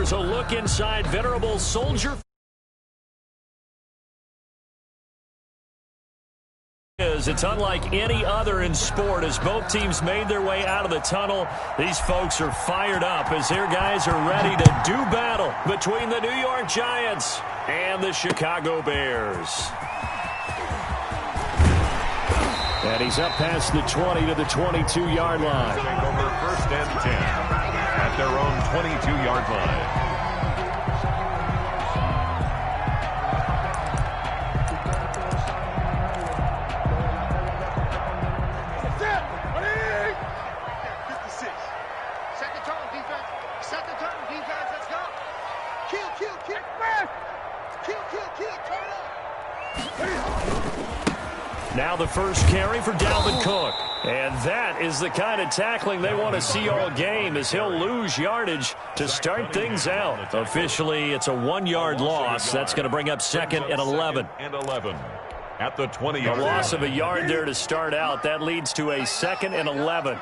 Here's a look inside venerable Soldier. It's unlike any other in sport as both teams made their way out of the tunnel. These folks are fired up as their guys are ready to do battle between the New York Giants and the Chicago Bears. And he's up past the 20 to the 22-yard line. Take over first and 10 at their own 22-yard line. Now the first carry for Dalvin Cook. And that is the kind of tackling they want to see all game as he'll lose yardage to start things out. Officially, it's a 1-yard loss. That's going to bring up second and 11. At the 20-yard line. A loss of a yard there to start out. That leads to a second and 11.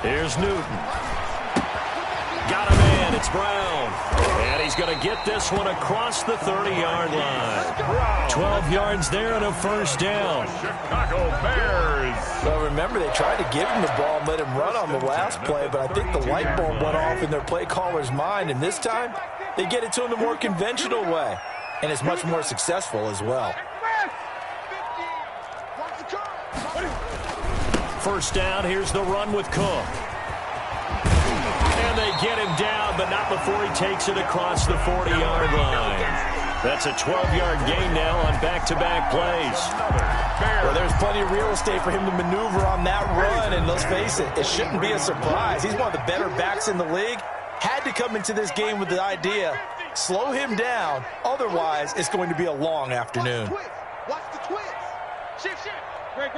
Here's Newton. Got a man. It's Brown. And he's going to get this one across the 30-yard line. 12 yards there and a first down. Chicago Bears. Well, remember, they tried to give him the ball and let him run on the last play, but I think the light bulb went off in their play caller's mind, and this time they get it to him the more conventional way, and it's much more successful as well. First down, here's the run with Cook. And they get him down, but not before he takes it across the 40-yard line. That's a 12-yard gain now on back-to-back plays. Well, there's plenty of real estate for him to maneuver on that run, and let's face it, it shouldn't be a surprise. He's one of the better backs in the league. Had to come into this game with the idea, slow him down, otherwise it's going to be a long afternoon. Watch the twist. Shift. Great.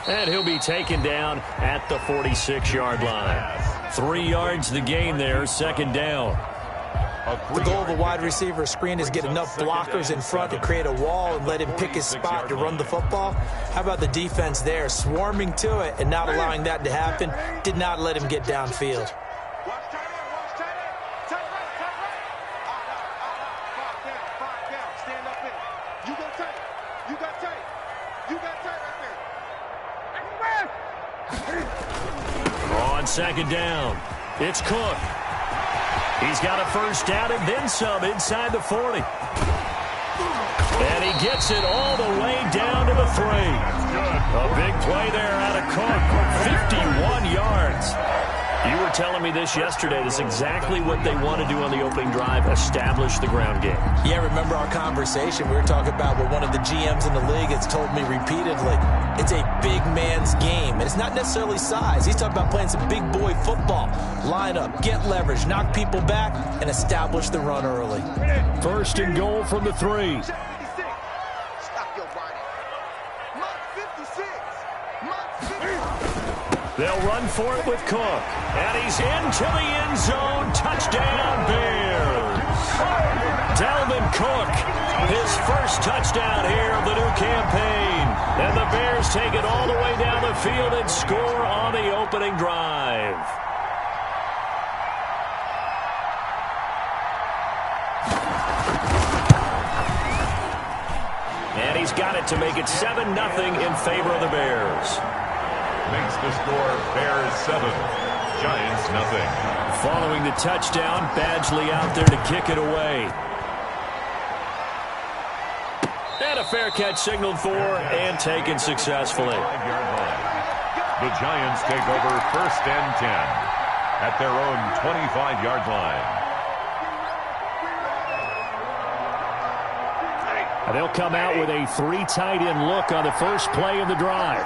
And he'll be taken down at the 46-yard line. 3 yards the gain there, second down. The goal of a wide receiver screen is get enough blockers in front to create a wall and let him pick his spot to run the football. How about the defense there, swarming to it and not allowing that to happen? Did not let him get downfield. On second down, it's Cook. He's got a first down and then some inside the 40. And he gets it all the way down to the 3. A big play there out of Cook. 51 yards. You were telling me this yesterday. This is exactly what they want to do on the opening drive, establish the ground game. Yeah, remember our conversation? We were talking about what one of the GMs in the league has told me repeatedly. It's a big man's game, and it's not necessarily size. He's talking about playing some big boy football. Line up, get leverage, knock people back, and establish the run early. First and goal from the 3. They'll run for it with Cook. And he's into the end zone. Touchdown, Bears. Dalvin Cook, his first touchdown here of the new campaign. And the Bears take it all the way down the field and score on the opening drive. And he's got it to make it 7-0 in favor of the Bears. Makes the score Bears 7, Giants nothing. Following the touchdown, Badgley out there to kick it away. And a fair catch signaled for and taken successfully. 5-yard line. The Giants take over first and 10 at their own 25-yard line. And they'll come out with a 3 tight end look on the first play of the drive.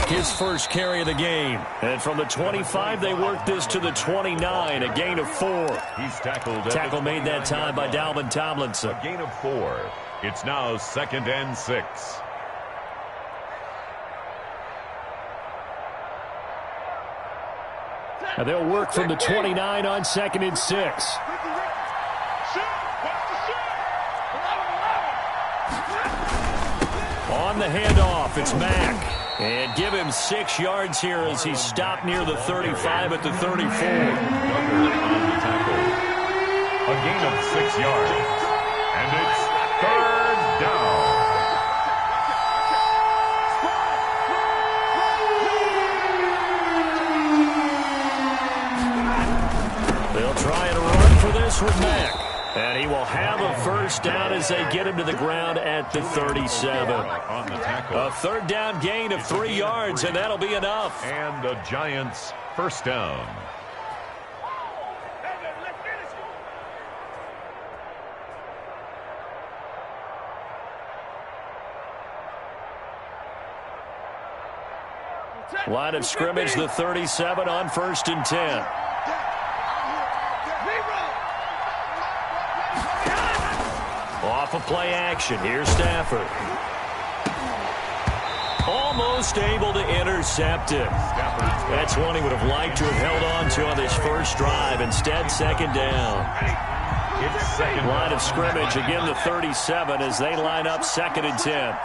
His first carry of the game. And from the 25, they worked this to the 29, a gain of 4. He's tackled. Tackle made that time by Dalvin Tomlinson. A gain of 4. It's now 2nd and 6. And they'll work from the 29 on 2nd and 6. On the handoff, it's Mack. And give him 6 yards here as he stopped near the 35 at the 34. On the tackle. A gain of 6 yards. And it's 3rd down. They'll try and run for this with Mack. And he will have a 1st down as they get him to the ground at the 37. On the tackle. A 3rd down gain of 3 yards, and that'll be enough. And the Giants' 1st down. Line of scrimmage, the 37 on 1st and 10. Off of play action. Here's Stafford. Almost able to intercept it. That's one he would have liked to have held on to on this first drive. Instead, 2nd down. Line of scrimmage, again the 37 as they line up 2nd and 10.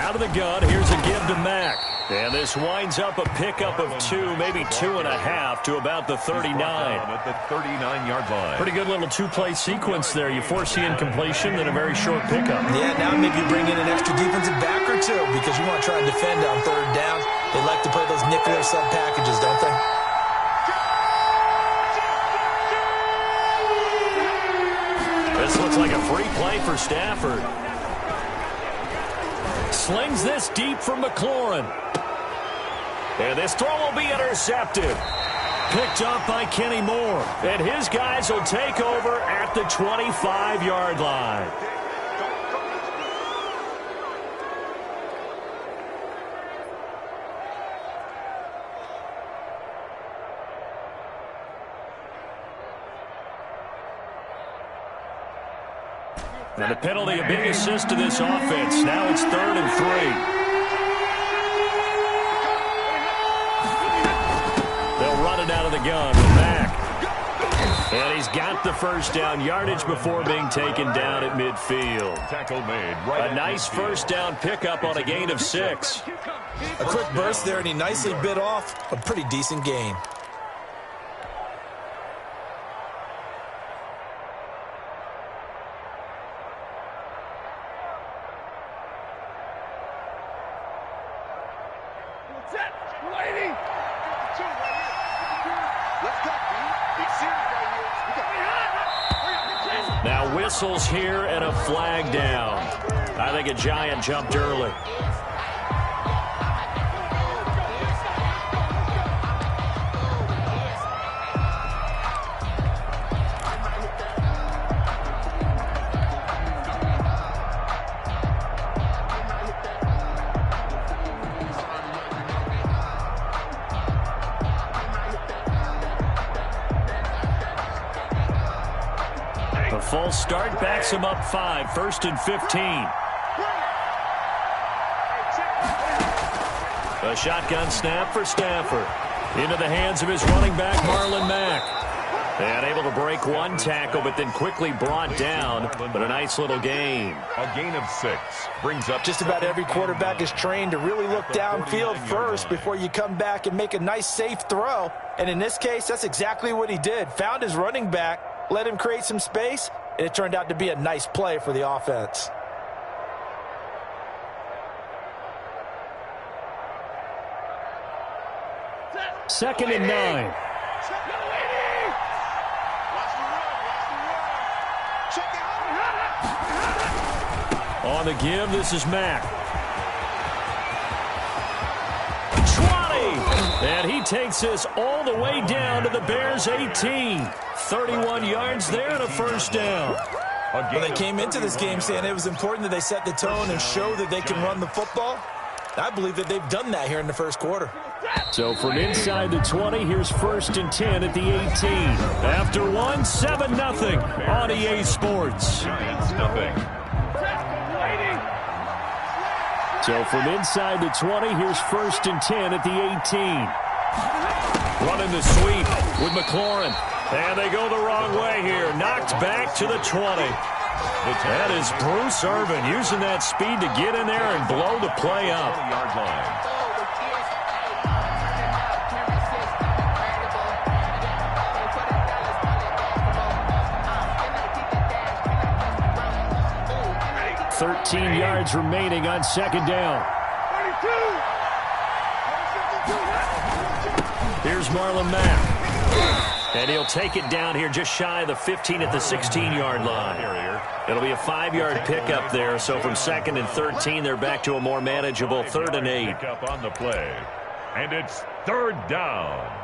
Out of the gun, here's a give to Mack. And this winds up a pickup of 2, maybe 2.5 to about the 39. At the 39-yard line. Pretty good little 2-play sequence there. You force the incompletion, then a very short pickup. Yeah, now maybe bring in an extra defensive back or 2 because you want to try and defend on 3rd down. They like to play those nickel or sub packages, don't they? This looks like a free play for Stafford. Slings this deep from McLaurin. And this throw will be intercepted. Picked up by Kenny Moore. And his guys will take over at the 25-yard line. And the penalty, a big assist to this offense. Now it's 3rd and 3. They'll run it out of the gun with Mack. And he's got the 1st down yardage before being taken down at midfield. Tackle made. Right a nice 1st down pickup on a gain of 6. A quick burst there, and he nicely bit off a pretty decent gain. Now whistles here and a flag down. I think a Giant jumped early. False start backs him up 5. 1st and 15. A shotgun snap for Stafford. Into the hands of his running back, Marlon Mack. And able to break one tackle, but then quickly brought down. But a nice little gain. A gain of 6 brings up. Just about every quarterback is trained to really look downfield first before you come back and make a nice, safe throw. And in this case, that's exactly what he did. Found his running back, let him create some space, and it turned out to be a nice play for the offense. Second and 9. On the give, this is Mack. 20! And he takes this all the way down to the Bears' 18. 31 yards there and a 1st down. Well, they came into this game saying it was important that they set the tone and show that they can run the football. I believe that they've done that here in the 1st quarter. So from inside the 20, here's 1st and 10 at the 18. After one, 7-0 on EA Sports. Giants nothing. So from inside the 20, here's 1st and 10 at the 18. Running the sweep with McLaurin. And they go the wrong way here. Knocked back to the 20. That is Bruce Irvin using that speed to get in there and blow the play up. 20-yard line. $13 yards remaining on 2nd down. Here's Marlon Mack. And he'll take it down here just shy of the 15 at the 16-yard line. It'll be a 5-yard pickup there. So from 2nd and 13, they're back to a more manageable 3rd and 8. Pick up on the play. And it's 3rd down.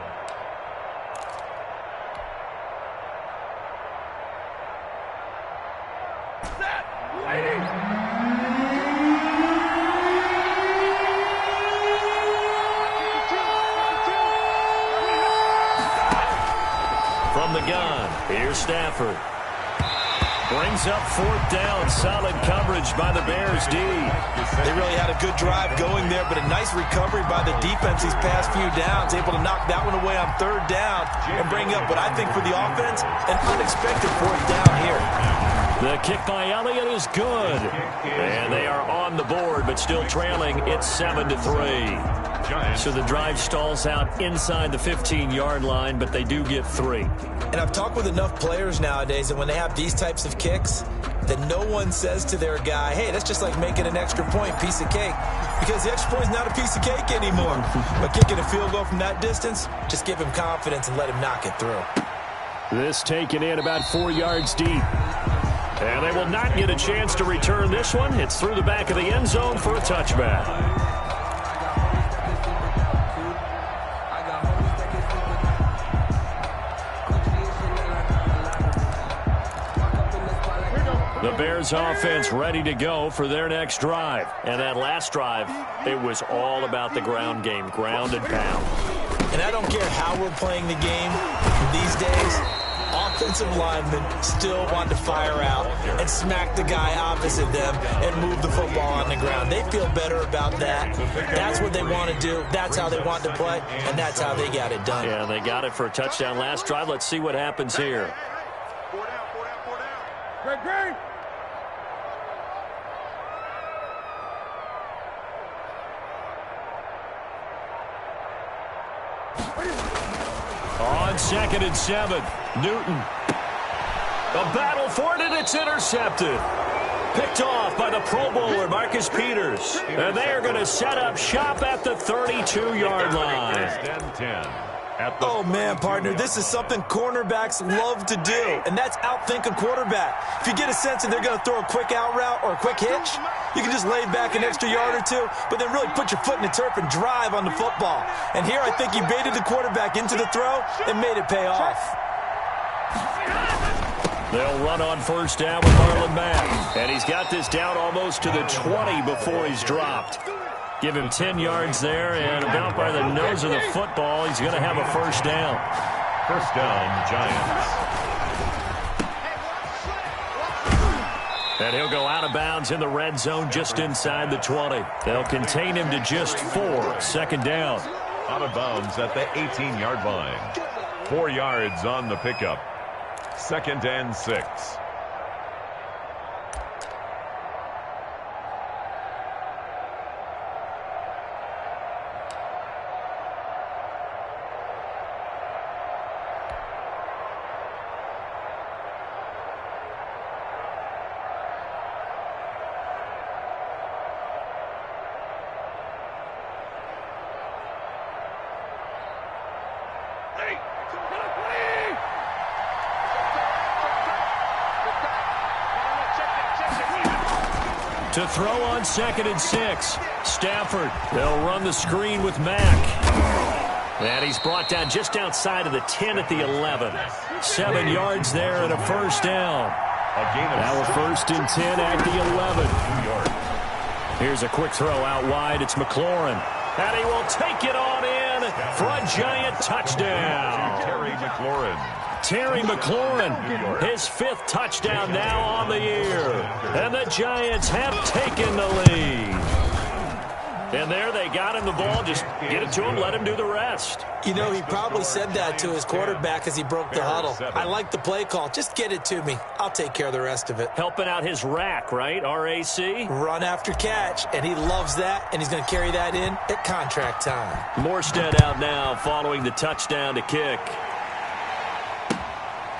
From the gun, here's Stafford. Brings up 4th down. Solid coverage by the Bears D. They really had a good drive going there, but a nice recovery by the defense these past few downs. Able to knock that one away on 3rd down and bring up what I think for the offense, an unexpected 4th down here. The kick by Elliott is good. And they are on the board, but still trailing. It's 7-3. So the drive stalls out inside the 15-yard line, but they do get 3. And I've talked with enough players nowadays that when they have these types of kicks, that no one says to their guy, hey, that's just like making an extra point, piece of cake. Because the extra point is not a piece of cake anymore. But kicking a field goal from that distance, just give him confidence and let him knock it through. This taken in about 4 yards deep. And they will not get a chance to return this one. It's through the back of the end zone for a touchback. The Bears offense ready to go for their next drive. And that last drive, it was all about the ground game, ground and pound. And I don't care how we're playing the game these days, offensive linemen still want to fire out and smack the guy opposite them and move the football on the ground. They feel better about that. That's what they want to do. That's how they want to play, and that's how they got it done. Yeah, they got it for a touchdown last drive. Let's see what happens here. Great. On 2nd and 7, Newton. A battle for it, and it's intercepted. Picked off by the Pro Bowler, Marcus Peters. And they are going to set up shop at the 32-yard line. Oh, man, partner, this is something cornerbacks love to do, and that's outthink a quarterback. If you get a sense that they're going to throw a quick out route or a quick hitch, you can just lay back an extra yard or two, but then really put your foot in the turf and drive on the football. And here I think he baited the quarterback into the throw and made it pay off. They'll run on 1st down with Marlon Mack. And he's got this down almost to the 20 before he's dropped. Give him 10 yards there, and about by the nose of the football, he's going to have a 1st down. 1st down, Giants. And he'll go out of bounds in the red zone just inside the 20. They'll contain him to just 4. 2nd down. Out of bounds at the 18-yard line. 4 yards on the pickup. 2nd and 6. To throw on 2nd and 6. Stafford. They'll run the screen with Mack. And he's brought down just outside of the 10 at the 11. 7 yards there and a 1st down. Now a 1st and 10 at the 11. Here's a quick throw out wide. It's McLaurin. And he will take it on in for a Giant touchdown. Terry McLaurin, his 5th touchdown now on the year. And the Giants have taken the lead. And there they got him the ball. Just get it to him, let him do the rest. You know, he probably said that to his quarterback as he broke the huddle. I like the play call. Just get it to me. I'll take care of the rest of it. Helping out his rack, right? R-A-C? Run after catch, and he loves that, and he's going to carry that in at contract time. Morstead out now following the touchdown to kick.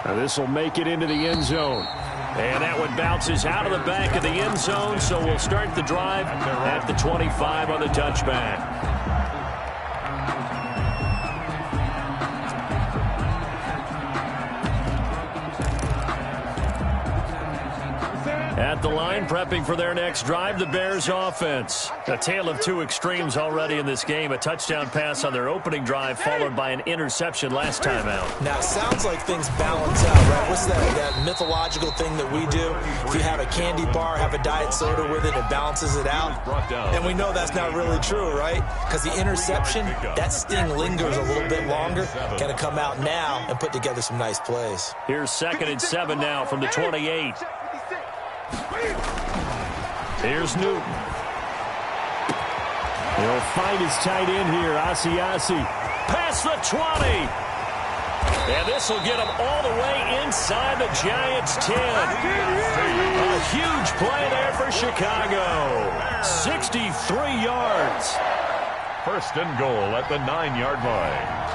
Now this will make it into the end zone. And that one bounces out of the back of the end zone, so we'll start the drive at the 25 on the touchback. At the line, prepping for their next drive, the Bears offense. A tale of two extremes already in this game. A touchdown pass on their opening drive, followed by an interception last time out. Now, it sounds like things balance out, right? What's that mythological thing that we do? If you have a candy bar, have a diet soda with it, it balances it out. And we know that's not really true, right? Because the interception, that sting lingers a little bit longer. Going to come out now and put together some nice plays. Here's 2nd and 7 now from the 28. Here's Newton. He'll find his tight end here, Asiasi. Past the 20. And this will get him all the way inside the Giants' 10. A huge play there for Chicago. 63 yards. 1st and goal at the 9-yard line.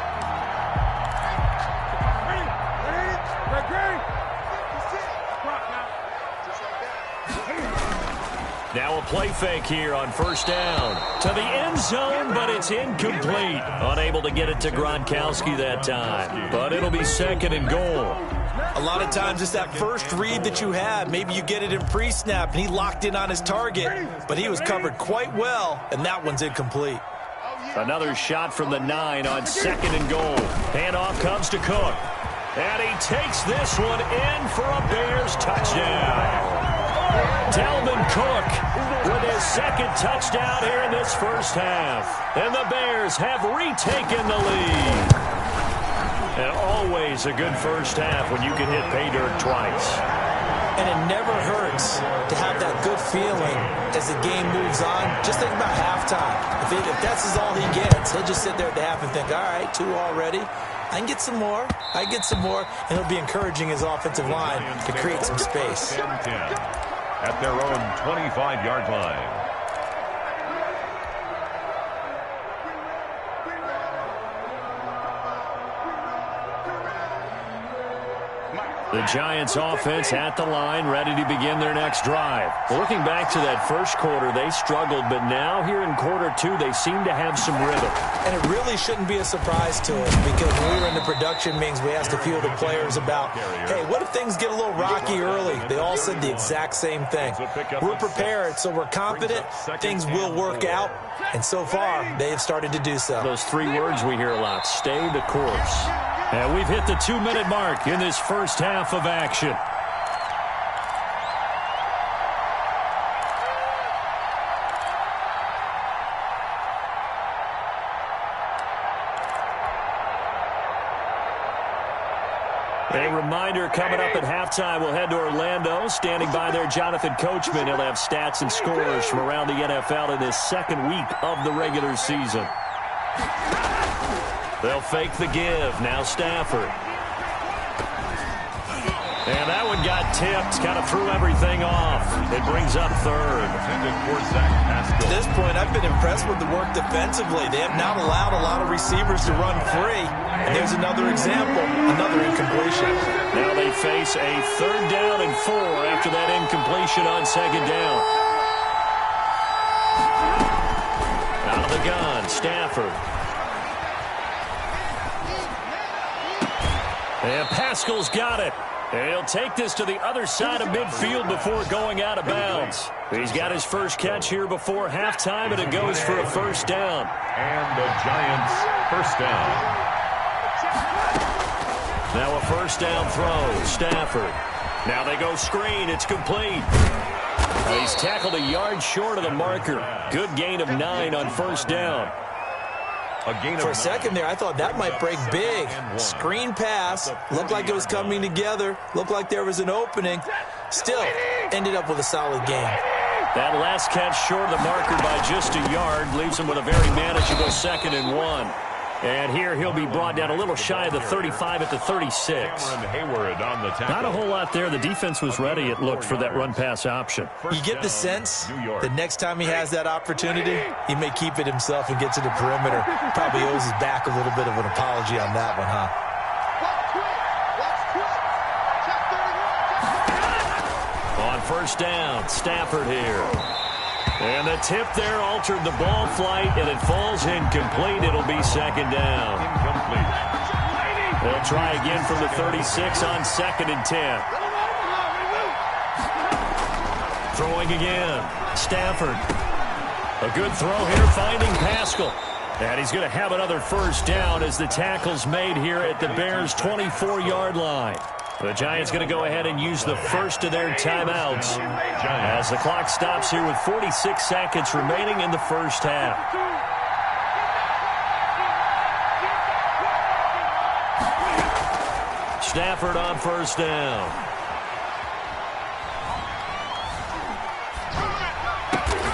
Now a play fake here on 1st down. To the end zone, but it's incomplete. Unable to get it to Gronkowski that time. But it'll be 2nd and goal. A lot of times it's that first read that you have. Maybe you get it in pre-snap, and he locked in on his target. But he was covered quite well, and that one's incomplete. Another shot from the 9 on 2nd and goal. Handoff comes to Cook. And he takes this one in for a Bears touchdown. Dalvin Cook with his 2nd touchdown here in this first half. And the Bears have retaken the lead. And always a good first half when you can hit pay dirt twice. And it never hurts to have that good feeling as the game moves on. Just think about halftime. If that's all he gets, he'll just sit there at the half and think, all right, 2 already. I can get some more. I get some more. And he'll be encouraging his offensive line to create some space. At their own 25-yard line. The Giants offense at the line, ready to begin their next drive. Looking back to that first quarter, they struggled, but now here in quarter 2, they seem to have some rhythm. And it really shouldn't be a surprise to us, because when we were in the production meetings, we asked a few of the players about, hey, what if things get a little rocky early? They all said the exact same thing. We're prepared, so we're confident things will work out. And so far, they have started to do so. Those 3 words we hear a lot, stay the course. And we've hit the 2-minute mark in this first half of action. A reminder, coming up at halftime, we'll head to Orlando. Standing by there, Jonathan Coachman. He'll have stats and scores from around the NFL in this 2nd week of the regular season. They'll fake the give. Now Stafford. And that one got tipped. Kind of threw everything off. It brings up 3rd. At this point, I've been impressed with the work defensively. They have not allowed a lot of receivers to run free. And there's another example, another incompletion. Now they face a 3rd down and 4 after that incompletion on 2nd down. Out of the gun, Stafford. And Pascal's got it. And he'll take this to the other side of midfield before going out of bounds. He's got his first catch here before halftime, and it goes for a 1st down. And the Giants' 1st down. Now a 1st down throw, Stafford. Now they go screen, it's complete. He's tackled a yard short of the marker. Good gain of 9 on 1st down. For a second there, I thought that might break big. Screen pass. Looked like it was coming together. Looked like there was an opening. Still, ended up with a solid game. That last catch short of the marker by just a yard leaves him with a very manageable 2nd and 1. And here he'll be brought down a little shy of the 35 at the 36. Not a whole lot there. The defense was ready, it looked, for that run-pass option. You get the sense the next time he has that opportunity, he may keep it himself and get to the perimeter. Probably owes his back a little bit of an apology on that one, huh? On first down, Stafford here. And the tip there altered the ball flight, and it falls incomplete. It'll be 2nd down. They'll try again from the 36 on 2nd and 10. Throwing again. Stafford. A good throw here, finding Pascal. And he's going to have another first down as the tackle's made here at the Bears' 24-yard line. The Giants going to go ahead and use the first of their timeouts as the clock stops here with 46 seconds remaining in the first half. Stafford on first down.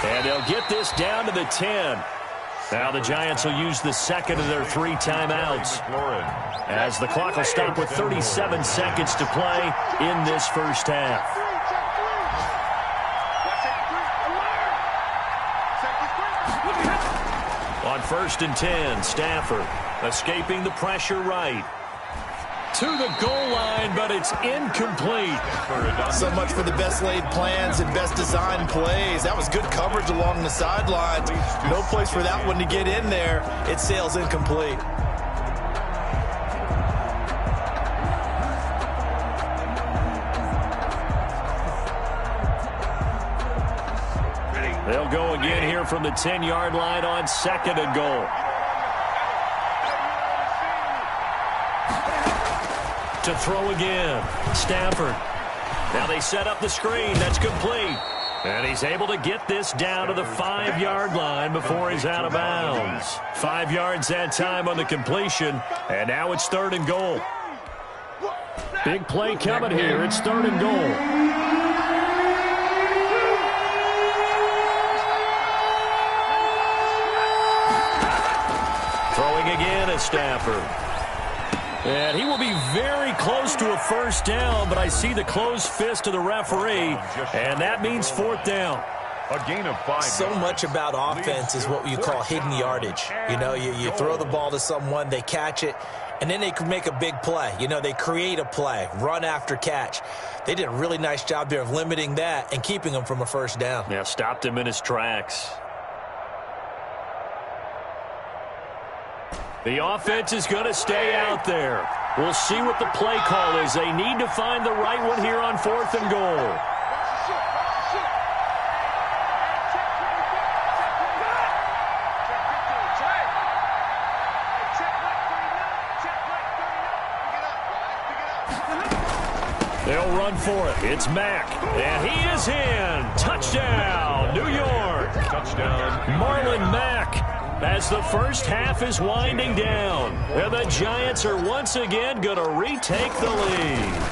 And they'll get this down to the 10. Now the Giants will use the second of their 3 timeouts as the clock will stop with 37 seconds to play in this first half. On 1st and 10, Stafford escaping the pressure right. To the goal line, but it's incomplete. So much for the best laid plans and best designed plays. That was good coverage along the sidelines. No place for that one to get in there. It sails incomplete. They'll go again here from the 10-yard line on 2nd and goal. To throw again, Stafford. Now they set up the screen. That's complete. And he's able to get this down to the 5-yard line before he's out of bounds. 5 yards that time on the completion. And now it's 3rd and goal. Big play coming here. It's 3rd and goal. Throwing again at Stafford. And he will be very close to a first down, but I see the closed fist of the referee, and that means 4th down. A gain of 5. So much about offense is what you call hidden yardage. You know, you throw the ball to someone, they catch it, and then they can make a big play. You know, they create a play, run after catch. They did a really nice job there of limiting that and keeping him from a first down. Yeah, stopped him in his tracks. The offense is going to stay out there. We'll see what the play call is. They need to find the right one here on 4th and goal. They'll run for it. It's Mack. And he is in. Touchdown, New York. Touchdown. Marlon Mack. As the first half is winding down, and the Giants are once again going to retake the lead.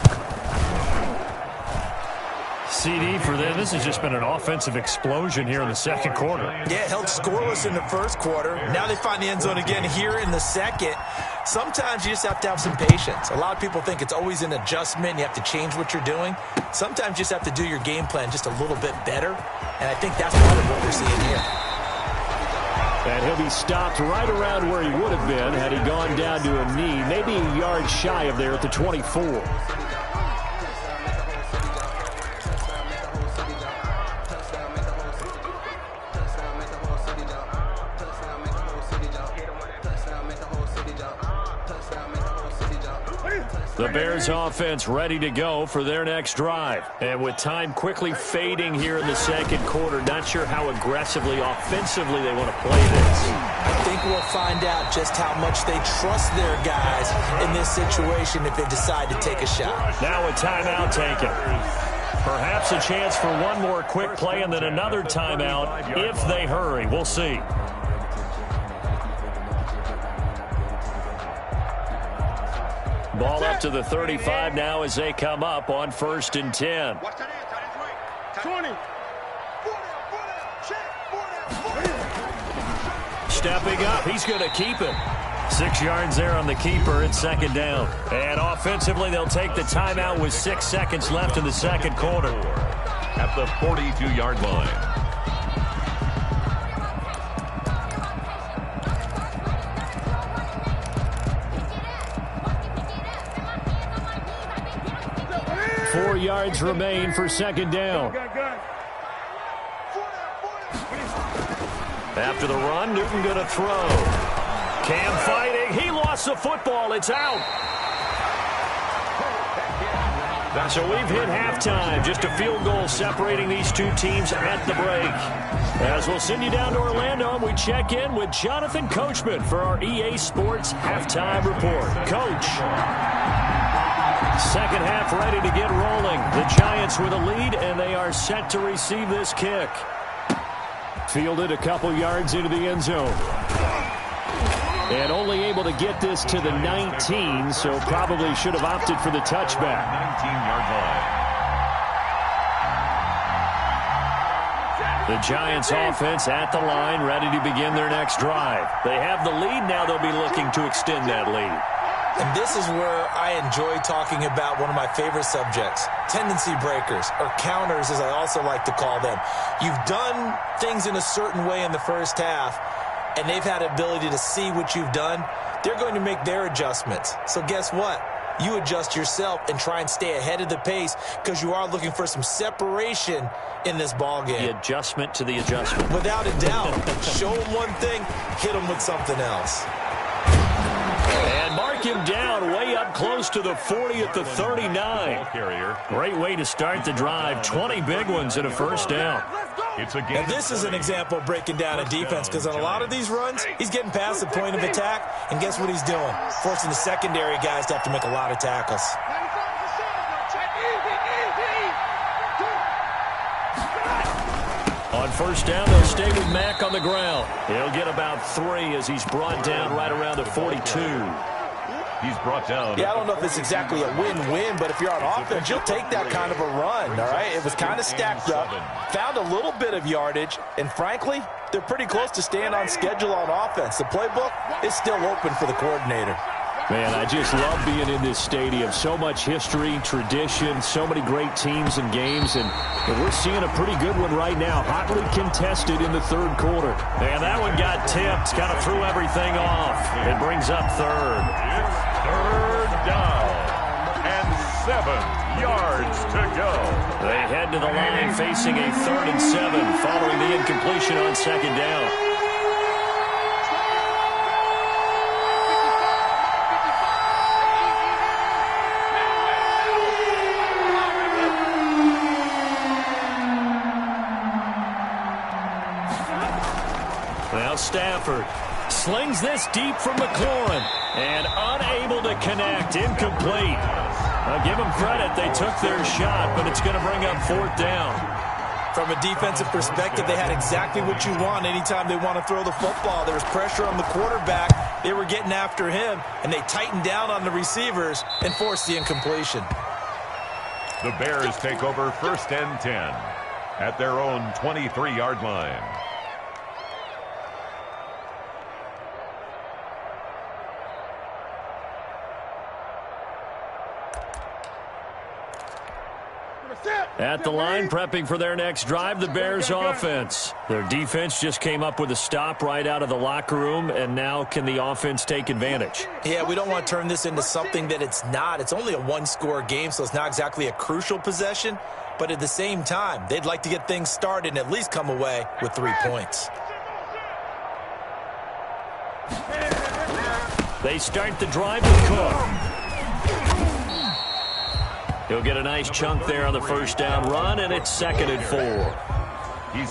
CD for them. This has just been an offensive explosion here in the second quarter. Yeah, held scoreless in the first quarter. Now they find the end zone again here in the second. Sometimes you just have to have some patience. A lot of people think it's always an adjustment. You have to change what you're doing. Sometimes you just have to do your game plan just a little bit better, and I think that's part of what we're seeing here. And he'll be stopped right around where he would have been had he gone down to a knee, maybe a yard shy of there at the 24. The Bears offense ready to go for their next drive. And with time quickly fading here in the second quarter, not sure how aggressively, offensively they want to play this. I think we'll find out just how much they trust their guys in this situation if they decide to take a shot. Now a timeout taken. Perhaps a chance for one more quick play and then another timeout if they hurry. We'll see. Ball up to the 35 now as they come up on 1st and 10. Watch that end, tight ends right. 20. Stepping up, he's going to keep it. 6 yards there on the keeper. It's 2nd down. And offensively, they'll take the timeout with 6 seconds left in the 2nd quarter. At the 42-yard line. Four yards remain for 2nd down. After the run, Newton going to throw. Cam fighting. He lost the football. It's out. So we've hit halftime. Just a field goal separating these two teams at the break. As we'll send you down to Orlando, and we check in with Jonathan Coachman for our EA Sports Halftime Report. Coach. Second half ready to get rolling. The Giants with a lead, and they are set to receive this kick. Fielded a couple yards into the end zone. And only able to get this to the 19, so probably should have opted for the touchback. 19-yard line. The Giants offense at the line, ready to begin their next drive. They have the lead now. They'll be looking to extend that lead. And this is where I enjoy talking about one of my favorite subjects, tendency breakers, or counters as I also like to call them. You've done things in a certain way in the first half, and they've had the ability to see what you've done. They're going to make their adjustments. So guess what? You adjust yourself and try and stay ahead of the pace because you are looking for some separation in this ball game. The adjustment to the adjustment. Without a doubt. Show them one thing, hit them with something else. And mark him down way up close to the 40 at the 39. Great way to start the drive. 20 big ones and a first down. And this is an example of breaking down a defense because on a lot of these runs, he's getting past the point of attack, and guess what he's doing? Forcing the secondary guys to have to make a lot of tackles. On first down, they'll stay with Mack on the ground. He'll get about 3 as he's brought down right around the 42. He's brought down. Yeah, I don't know if it's exactly a win-win, but if you're on offense, you'll take that kind of a run, all right? It was kind of stacked up, found a little bit of yardage, and frankly, they're pretty close to staying on schedule on offense. The playbook is still open for the coordinator. Man, I just love being in this stadium. So much history, tradition, so many great teams and games, and we're seeing a pretty good one right now. Hotly contested in the 3rd quarter. And that one got tipped, kind of threw everything off. It brings up 3rd. It's 3rd down and 7 yards to go. They head to the line facing a 3rd and 7 following the incompletion on 2nd down. Now Stafford slings this deep from McLaurin and unable to connect. Incomplete. I'll give them credit. They took their shot, but it's going to bring up 4th down. From a defensive perspective, they had exactly what you want anytime they want to throw the football. There was pressure on the quarterback. They were getting after him, and they tightened down on the receivers and forced the incompletion. The Bears take over 1st and 10 at their own 23-yard line. At the line, prepping for their next drive, the Bears offense. Their defense just came up with a stop right out of the locker room, and now can the offense take advantage? Yeah, we don't want to turn this into something that it's not. It's only a one-score game, so it's not exactly a crucial possession. But at the same time, they'd like to get things started and at least come away with 3 points. They start the drive with Cook. He'll get a nice chunk there on the first down run, and it's 2nd and 4.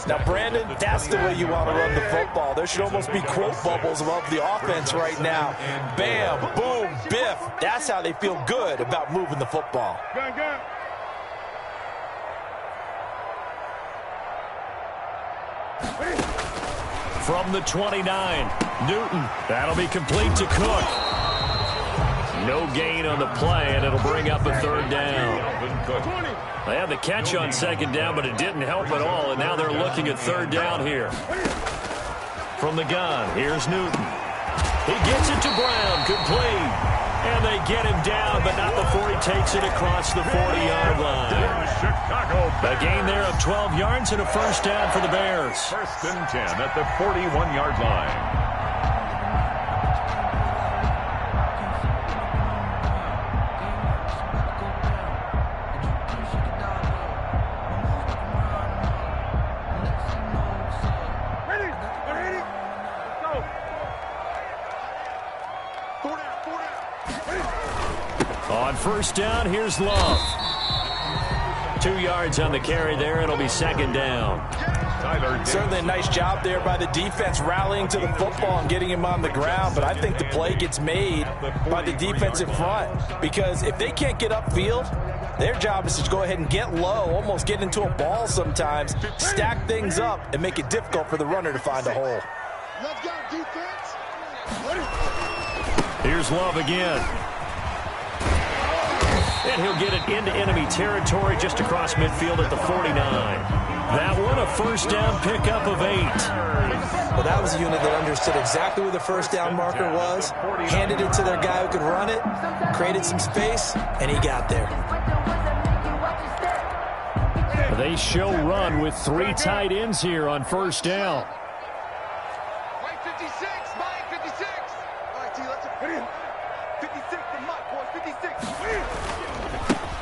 Now, Brandon, that's the way you want to run the football. There should almost be quote bubbles above the offense right now. Bam, boom, biff. That's how they feel good about moving the football. From the 29, Newton. That'll be complete to Cook. No gain on the play, and it'll bring up a third down. They had the catch on second down, but it didn't help at all, and now they're looking at third down here. From the gun, here's Newton. He gets it to Brown, complete. And they get him down, but not before he takes it across the 40-yard line. A gain there of 12 yards and a first down for the Bears. 1st and 10 at the 41-yard line. On first down, here's Love. 2 yards on the carry there. It'll be second down. Certainly a nice job there by the defense rallying to the football and getting him on the ground, but I think the play gets made by the defensive front because if they can't get upfield, their job is to go ahead and get low, almost get into a ball sometimes, stack things up, and make it difficult for the runner to find a hole. Let's go, defense. Here's Love again. And he'll get it into enemy territory just across midfield at the 49. That one, a first down pickup of 8. Well, that was a unit that understood exactly where the first down marker was, handed it to their guy who could run it, created some space, and he got there. They show run with 3 tight ends here on first down. Right 56, Mike 56. All right, T, let's put in 56 to Mike, boys, 56.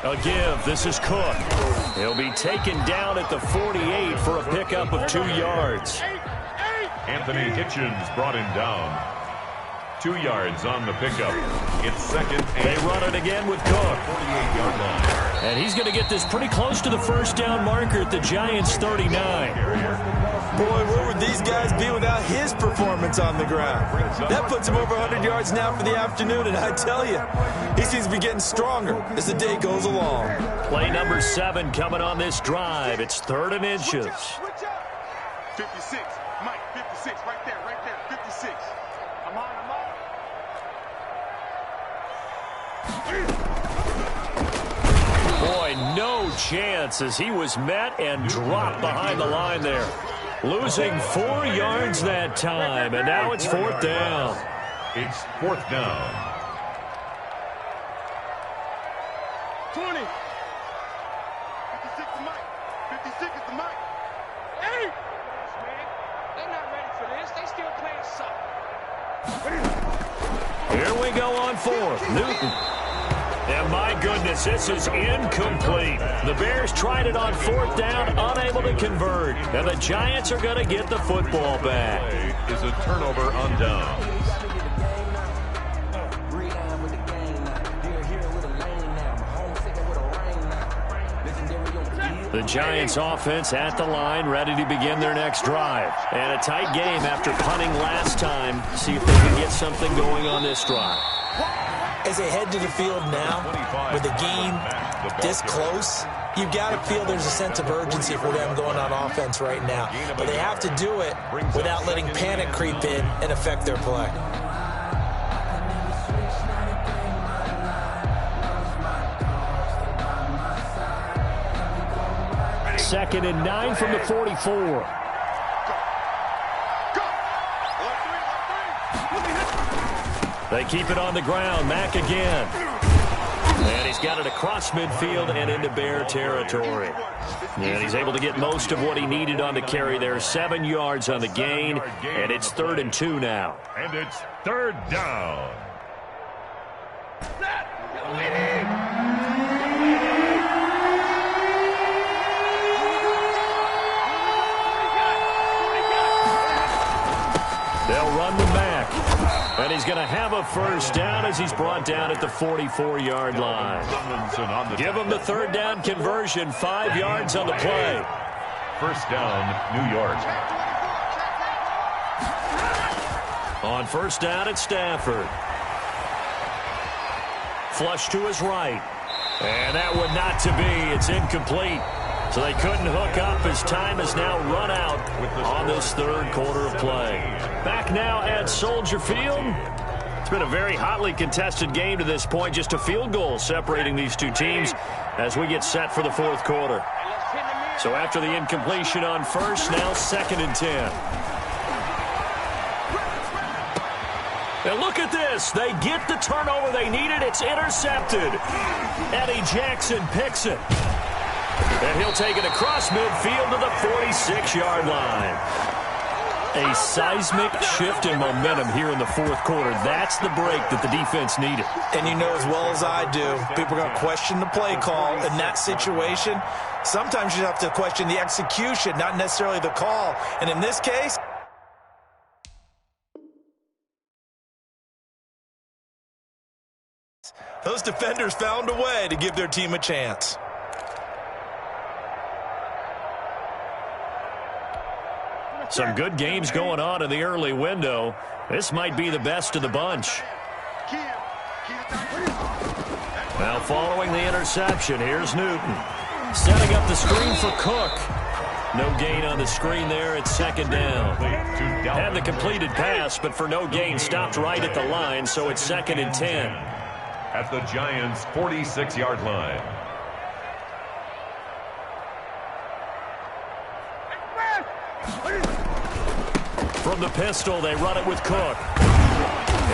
A give. This is Cook. He'll be taken down at the 48 for a pickup of 2 yards. Anthony Hitchens brought him down. 2 yards on the pickup. It's second and They run it again with Cook. 48-yard line. And he's going to get this pretty close to the first down marker at the Giants' 39. Boy, where would these guys be without his performance on the ground? That puts him over 100 yards now for the afternoon, and I tell you, he seems to be getting stronger as the day goes along. Play number 7 coming on this drive. It's 3rd and inches. 56, Mike, 56, right there, 56. I'm on. Boy, no chance as he was met and dropped behind the line there. Losing 4 yards that time, and now it's 4th down. It's 4th down. 20. 56 to Mike. 56 is to Mike. Hey! Man, they're not ready for this. They still playing soft. Here we go on 4th. Newton. And my goodness, this is incomplete. The Bears tried it on 4th down, unable to convert. And the Giants are going to get the football back. Is a turnover on downs. The Giants offense at the line, ready to begin their next drive. And a tight game after punting last time. See if they can get something going on this drive. As they head to the field now, with the game this close, you've got to feel there's a sense of urgency for them going on offense right now. But they have to do it without letting panic creep in and affect their play. Second and 9 from the 44. They keep it on the ground. Mack again. And he's got it across midfield and into Bear territory. And he's able to get most of what he needed on the carry there. 7 yards on the gain. And it's 3rd and 2 now. And it's 3rd down. They'll run them back. And he's going to have a first down as he's brought down at the 44-yard line. Give him the 3rd down conversion, 5 yards on the play. First down, New York. On first down, it's Stafford. Flush to his right. And that one not to be. It's incomplete. So they couldn't hook up as time has now run out on this 3rd quarter of play. Back now at Soldier Field. It's been a very hotly contested game to this point. Just a field goal separating these two teams as we get set for the fourth quarter. So after the incompletion on first, now 2nd and 10. And look at this. They get the turnover they needed. It's intercepted. Eddie Jackson picks it. And he'll take it across midfield to the 46-yard line. A seismic shift in momentum here in the fourth quarter. That's the break that the defense needed. And you know as well as I do, people are going to question the play call in that situation. Sometimes you have to question the execution, not necessarily the call. And in this case, those defenders found a way to give their team a chance. Some good games going on in the early window. This might be the best of the bunch. Now following the interception, here's Newton. Setting up the screen for Cook. No gain on the screen there. It's 2nd down. Had the completed pass, but for no gain, stopped right at the line, so it's 2nd and 10. At the Giants' 46-yard line. From the pistol, they run it with Cook.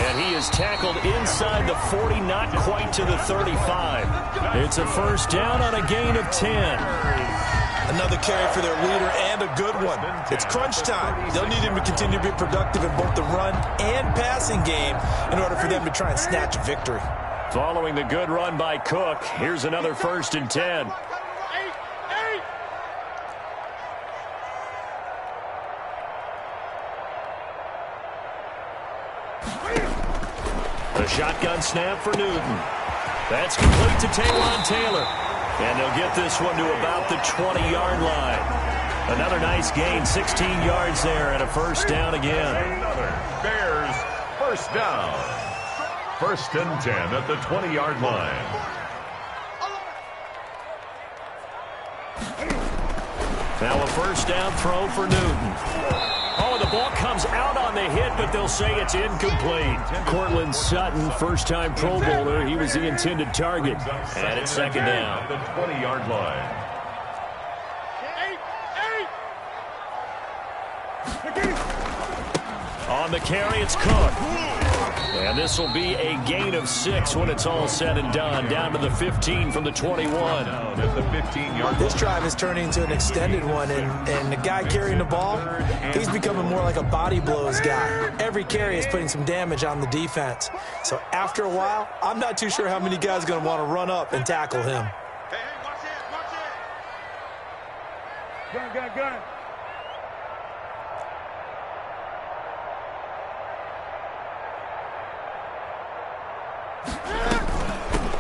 And he is tackled inside the 40, not quite to the 35. It's a first down on a gain of 10. Another carry for their leader and a good one. It's crunch time. They'll need him to continue to be productive in both the run and passing game in order for them to try and snatch a victory. Following the good run by Cook, here's another 1st and 10. The shotgun snap for Newton. That's complete to Taywan Taylor. And they'll get this one to about the 20-yard line. Another nice gain, 16 yards there, and a first down again. Another Bears first down. 1st and 10 at the 20-yard line. Now a first down throw for Newton. Oh, the ball comes out on the hit, but they'll say it's incomplete. Cortland Sutton, first-time Pro Bowler. He was the intended target. And it's 2nd down. At the 20-yard line. On the carry, it's Cook. And this will be a gain of 6 when it's all said and done. Down to the 15 from the 21. At the 15-yard line. This drive is turning into an extended one, and the guy carrying the ball, he's becoming more like a body blows guy. Every carry is putting some damage on the defense. So after a while, I'm not too sure how many guys are going to want to run up and tackle him. Hey, watch it. Gun.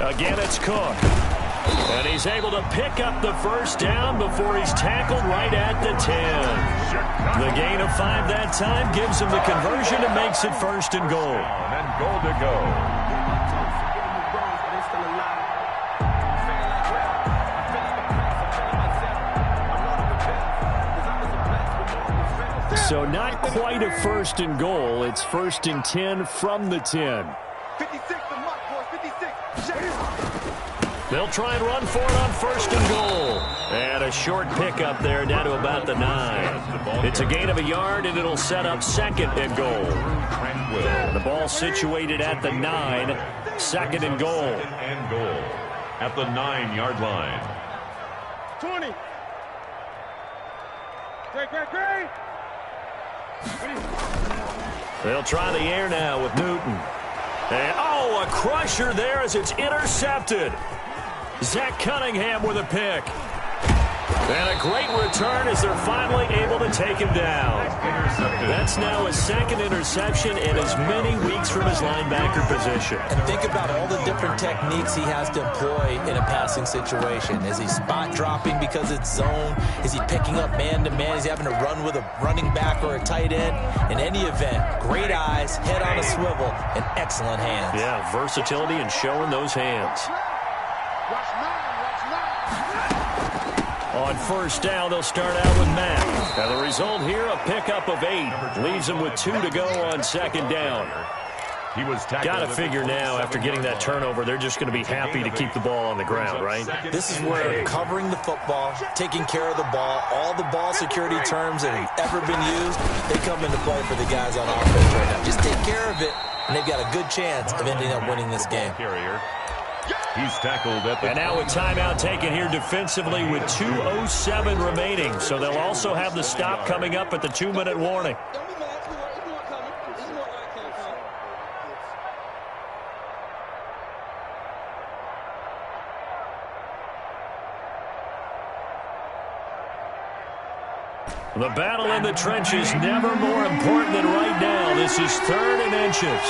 Again, it's Cook. And he's able to pick up the first down before he's tackled right at the 10. The gain of 5 that time gives him the conversion and makes it 1st and goal. And goal to go. So not quite a 1st and goal. It's 1st and 10 from the 10. 56, the mark, boys. 56. They'll try and run for it on 1st and goal. And a short pickup there down to about the 9. It's a gain of a yard, and it'll set up 2nd and goal. The ball situated at the 9. 2nd and goal. And goal at the 9-yard line. 20. Great. They'll try the air now with Newton. And, oh, a crusher there as it's intercepted. Zach Cunningham with a pick. And a great return as they're finally able to take him down. That's now his 2nd interception in as many weeks from his linebacker position. And think about all the different techniques he has to employ in a passing situation. Is he spot dropping because it's zone? Is he picking up man-to-man? Is he having to run with a running back or a tight end? In any event, great eyes, head on a swivel, and excellent hands. Yeah, versatility and showing those hands. Watch mine. On 1st down, they'll start out with Matt. Now the result here, a pickup of 8. Leaves them with 2 to go on 2nd down. He was tackled. Got to figure now, after getting that turnover, they're just going to be happy to keep the ball on the ground, right? This is where covering the football, taking care of the ball, all the ball security terms that have ever been used, they come into play for the guys on offense right now. Just take care of it, and they've got a good chance of ending up winning this game. He's tackled at the... And now a timeout taken here defensively with 2:07 remaining. So they'll also have the stop coming up at the 2-minute warning. The battle in the trenches never more important than right now. This is 3rd and inches.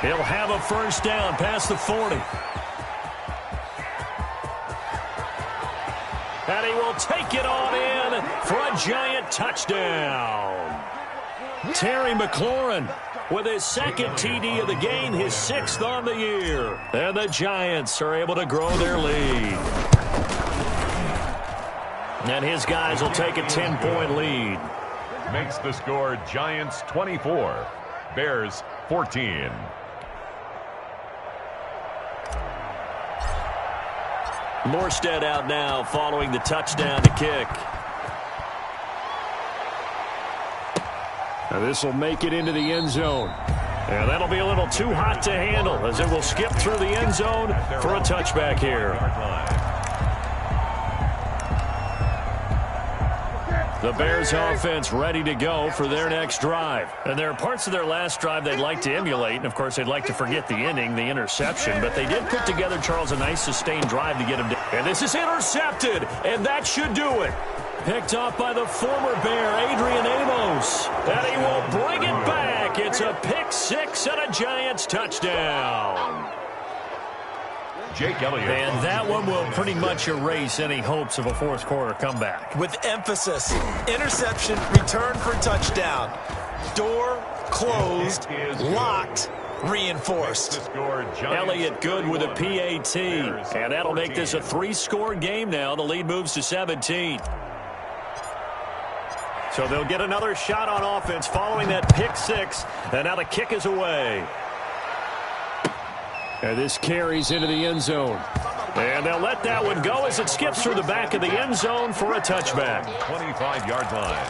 He'll have a first down past the 40. And he will take it on in for a giant touchdown. Terry McLaurin with his 2nd TD of the game, his 6th on the year. And the Giants are able to grow their lead. And his guys will take a 10-point lead. Makes the score Giants 24, Bears 14. Morstead out now following the touchdown to kick. Now this will make it into the end zone. And that'll be a little too hot to handle as it will skip through the end zone for a touchback here. The Bears offense ready to go for their next drive. And there are parts of their last drive they'd like to emulate. And, of course, they'd like to forget the inning, the interception. But they did put together, Charles, a nice sustained drive to get him down. And this is intercepted, and that should do it. Picked off by the former Bear, Adrian Amos. And he will bring it back. It's a pick six and a Giants touchdown. Jake Elliott. And that one will pretty much erase any hopes of a fourth quarter comeback. With emphasis, interception, return for touchdown. Door closed, locked, reinforced. Elliott good with a PAT. And that'll make this a three-score game now. The lead moves to 17. So they'll get another shot on offense following that pick six. And now the kick is away. And this carries into the end zone. And they'll let that one go as it skips through the back of the end zone for a touchback. 25-yard line.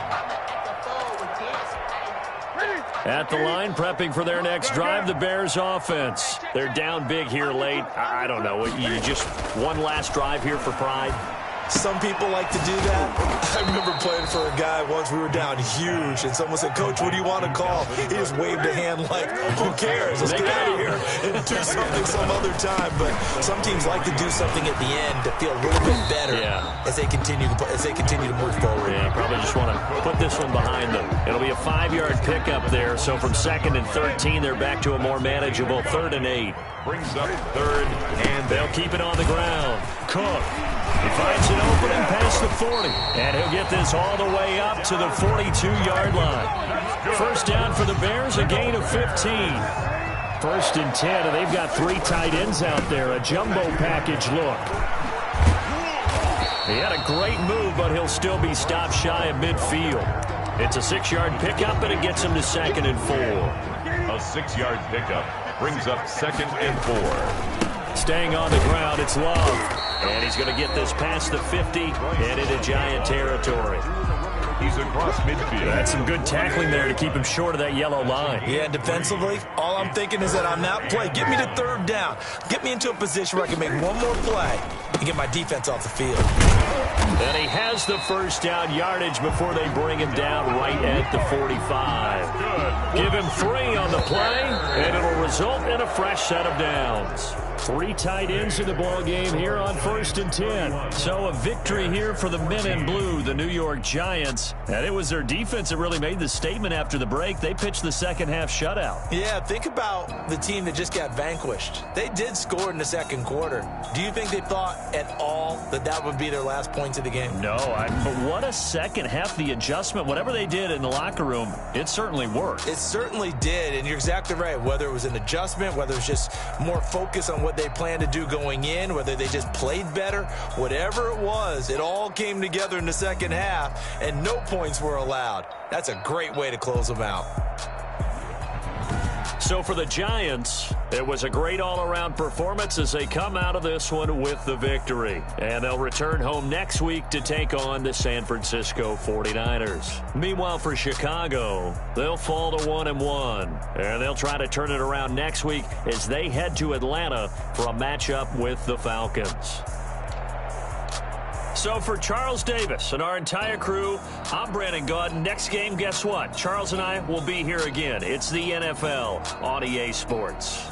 At the line, prepping for their next drive, the Bears offense. They're down big here late. I don't know. You just one last drive here for pride? Some people like to do that. I remember playing for a guy once. We were down huge, and someone said, "Coach, what do you want to call?" He just waved a hand like, "Who cares? Let's get out of here and do something some other time." But some teams like to do something at the end to feel a little bit better as they continue to move forward. Yeah, probably just want to put this one behind them. It'll be a 5-yard pickup there. So from 2nd and 13, they're back to a more manageable 3rd and 8. Brings up 3rd, and they'll keep it on the ground. Cook. He finds an opening past the 40, and he'll get this all the way up to the 42-yard line. First down for the Bears, a gain of 15. 1st and 10, and they've got 3 tight ends out there, a jumbo package look. He had a great move, but he'll still be stopped shy of midfield. It's a 6-yard pickup, and it gets him to 2nd and 4. A 6-yard pickup brings up 2nd and 4. Staying on the ground, it's Love. And he's going to get this past the 50 and into Giant territory. He's across midfield. That's some good tackling there to keep him short of that yellow line. Yeah, defensively, all I'm thinking is that on that play, get me to 3rd down. Get me into a position where I can make one more play and get my defense off the field. And he has the first down yardage before they bring him down right at the 45. Give him 3 on the play, and it'll result in a fresh set of downs. 3 tight ends in the ball game here on 1st and 10. So a victory here for the men in blue, the New York Giants. And it was their defense that really made the statement after the break. They pitched the second half shutout. Yeah, think about the team that just got vanquished. They did score in the 2nd quarter. Do you think they thought, at all that would be their last points of the game? No, but what a second half. The adjustment, whatever they did in the locker room, it certainly worked. It certainly did, and you're exactly right. Whether it was an adjustment, whether it was just more focus on what they planned to do going in, whether they just played better, whatever it was, it all came together in the second half, and no points were allowed. That's a great way to close them out. So for the Giants, it was a great all-around performance as they come out of this one with the victory. And they'll return home next week to take on the San Francisco 49ers. Meanwhile, for Chicago, they'll fall to 1-1. And they'll try to turn it around next week as they head to Atlanta for a matchup with the Falcons. So for Charles Davis and our entire crew, I'm Brandon Gawds. Next game, guess what? Charles and I will be here again. It's the NFL on EA Sports.